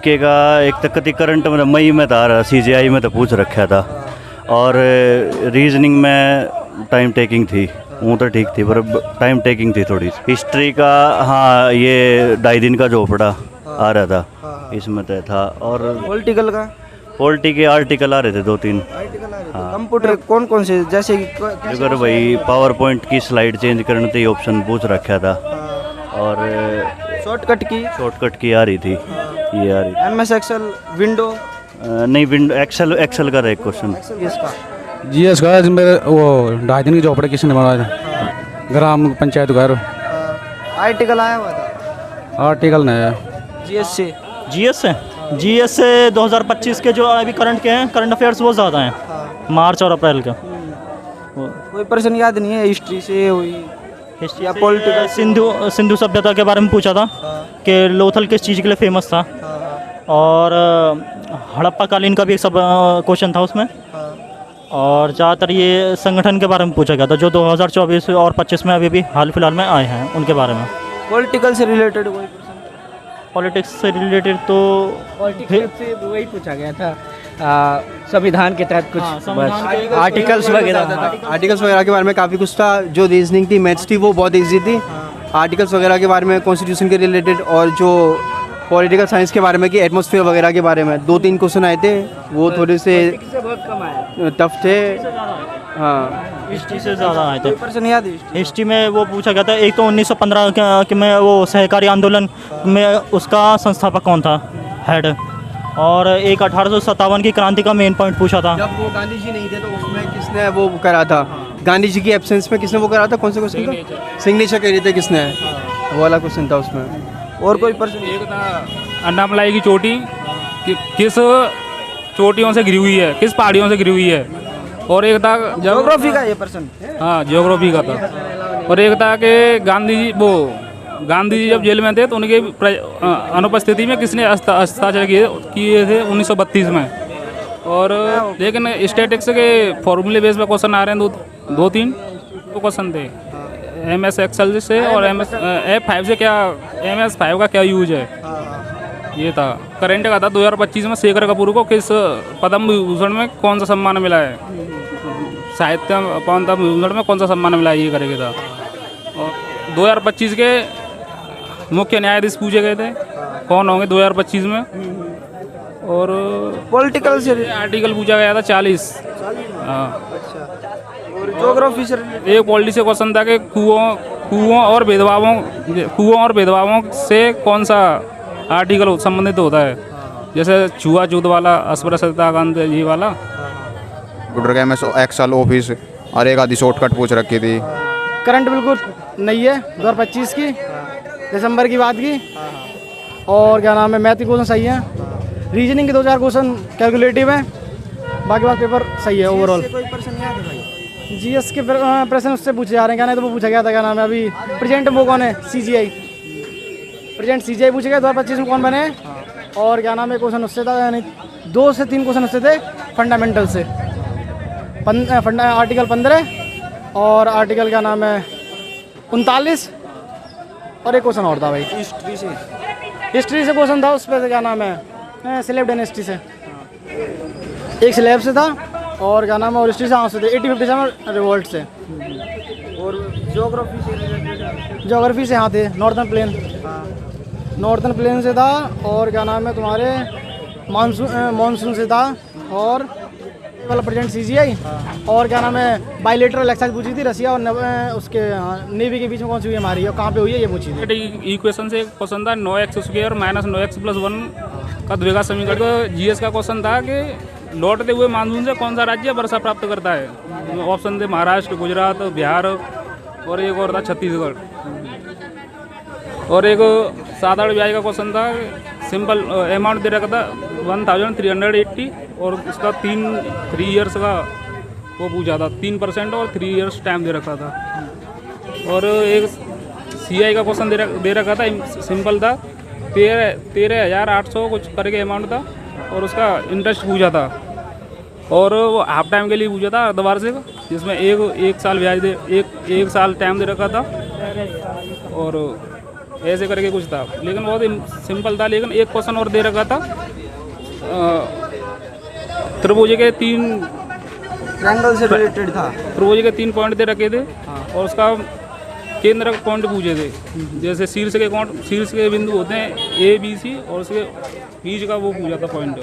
GK का एक तक कति करंट में मई में था रहा, CGI में तो पूछ रखा था, और रीजनिंग में टाइम टेकिंग थी, वो तो ठीक थी पर टाइम टेकिंग थी थोड़ी। हिस्ट्री का हाँ ये 2.5 दिन का झोपड़ा आ रहा था, इसमें तो था। और पॉलिटिकल का पॉलिटी के आर्टिकल आ रहे थे 2-3। हाँ। कंप्यूटर कौन कौन से, जैसे कि अगर भाई पावर पॉइंट की स्लाइड चेंज करने थे ऑप्शन पूछ रखा था, और शॉर्टकट की आ रही थी, ये आ रही MS एक्सेल विंडो नहीं, विंडो एक्सेल का एक क्वेश्चन। इसका GS का मेरे वो 2.5 दिन की झोपड़ा किसने बनवाया था, ग्राम पंचायत घर आर्टिकल आया हुआ था, आर्टिकल नहीं है। GS से 2025 के जो अभी करंट के हैं, करंट अफेयर्स वो ज़्यादा हैं, मार्च और अप्रैल का। कोई पर्सन याद नहीं है हिस्ट्री से हुई हिस्ट्री या से पॉलिटिकल? सिंधु सभ्यता के बारे में पूछा था कि लोथल किस चीज़ के लिए फेमस था, और हड़प्पा कालीन का भी एक सब क्वेश्चन था उसमें, और ज़्यादातर ये संगठन के बारे में पूछा गया था जो 2024 और 25 में अभी भी हाल फिलहाल में आए हैं, उनके बारे में। पॉलिटिकल से रिलेटेड कोई पर्सन? पॉलिटिक्स से रिलेटेड तो से वही पूछा गया था, संविधान के तहत कुछ आर्टिकल्स वगैरह के बारे में काफ़ी कुछ था। जो रीजनिंग थी, मैथ्स थी, वो बहुत इजी थी। आर्टिकल्स वगैरह के बारे में, कॉन्स्टिट्यूशन के रिलेटेड, और जो पॉलिटिकल साइंस के बारे में कि एटमॉस्फेयर वगैरह के बारे में 2-3 क्वेश्चन आए थे, वो थोड़े से बहुत कम आया। टफ थे। हाँ, हिस्ट्री से ज़्यादा आए थे। पर्सन याद है? हिस्ट्री में वो पूछा गया था, एक तो 1915 में वो सहकारी आंदोलन में उसका संस्थापक कौन था, हेड, और एक 1857 की क्रांति का मेन पॉइंट पूछा था। जब वो गांधी जी नहीं थे तो उसमें किसने वो करा था? गांधी जी की एब्सेंस में किसने वो करा था? कौन से क्वेश्चन का सिग्नेचर करी थे किसने? वो वाला क्वेश्चन था उसमें। और कोई पर्सन? एक था अन्नामलाई की चोटी किस चोटियों से घिरी हुई है, किस पहाड़ियों से घिरी हुई है, और एक था ज्योग्राफी का ये पर्सन। हाँ, ज्योग्राफी का था। और एक था कि गांधी जी जब जेल में थे तो उनके अनुपस्थिति में किसने हस्ताक्षर किए थे 1932 में। और लेकिन स्टैटिक्स के फॉर्मूले बेस पे क्वेश्चन आ रहे हैं, 2-3 क्वेश्चन थे MS एक्सेल से, और F5 से क्या, MS5 का क्या यूज है, ये था। करंट का था 2025 में शेखर कपूर को किस पद्म विभूषण में कौन सा सम्मान मिला है, साहित्य पद्म विभूषण में कौन सा सम्मान मिला है, ये करेगा था। और 2025 के मुख्य न्यायाधीश पूछे गए थे कौन होंगे 2025 में। और पॉलिटिकल से आर्टिकल पूछा गया था 40। हाँ, और ज्योग्राफी से एक पॉलिटी से क्वेश्चन था कि कुओं और भेदभावों से कौन सा आर्टिकल संबंधित होता है, जैसे छुआछूत वाला, अस्पृश्यता कांड, ये वाला। कंप्यूटर का MS एक्सेल ऑफिस, और एक आधी शॉर्टकट पूछ रखी थी। करंट बिल्कुल नहीं है 2025 की, दिसंबर की बात की। और क्या नाम है, मैथ के क्वेश्चन सही है, रीजनिंग के 2-4 क्वेश्चन कैलकुलेटिव है, बाकी बात पेपर सही है ओवरऑल। कोई पर्सन याद है भाई? GS के प्रश्न उससे पूछे जा रहे हैं, क्या नहीं तो वो पूछा गया था, क्या नाम है अभी प्रेजेंट वो कौन है, CGI पूछे गए 2025 में कौन बने। और क्या नाम है, क्वेश्चन उससे था, यानी 2 से 3 क्वेश्चन उससे थे फंडामेंटल से, आर्टिकल 15 और आर्टिकल क्या नाम है 39, और एक क्वेश्चन और था भाई हिस्ट्री से क्वेश्चन था, उस पर क्या नाम है स्लेव डायनेस्टी से, एक स्लेब से था, और क्या नाम है, और हिस्ट्री से से थे 1857 रिवोल्ट से। और ज्योग्राफी से यहाँ थे नॉर्थन प्लेन से था, और क्या नाम है तुम्हारे मानसून से था, और वाला प्रेजेंट CGI, और क्या नाम है बायलेटरल एक्सरसाइज पूछी थी रसिया और उसके नेवी के बीच में कौन सी हुई हमारी, और कहाँ पे हुई है, ये पूछी थी। इक्वेशन से एक क्वेश्चन था 9x² - 9x+1 का द्विघात समीकरण। GS का क्वेश्चन था कि लौटते हुए मानसून से कौन सा राज्य वर्षा प्राप्त करता है, ऑप्शन थे महाराष्ट्र, गुजरात, बिहार, और एक और था छत्तीसगढ़। और एक साधारण ब्याज का क्वेश्चन था, सिंपल अमाउंट दे रखा था 1380, और उसका 3 ईयर्स का वो पूछा था, 3% और 3 ईयर्स टाइम दे रखा था। और एक CI का क्वेश्चन दे रखा था, सिंपल था, 13,800 कुछ करके अमाउंट था, और उसका इंटरेस्ट पूछा था, और वो हाफ टाइम के लिए पूछा था अर्धवार्षिक, जिसमें एक साल ब्याज एक साल टाइम दे रखा था, और ऐसे करके कुछ था, लेकिन बहुत सिंपल था। लेकिन एक क्वेश्चन और दे रखा था, त्रिभुज के 3 ट्रायंगल से रिलेटेड था। त्रिभुज के 3 पॉइंट दे रखे थे और उसका केंद्र का पॉइंट पूछे थे। जैसे शीर्ष के बिंदु होते हैं A B C और उसके बीच का वो पूछा था पॉइंट।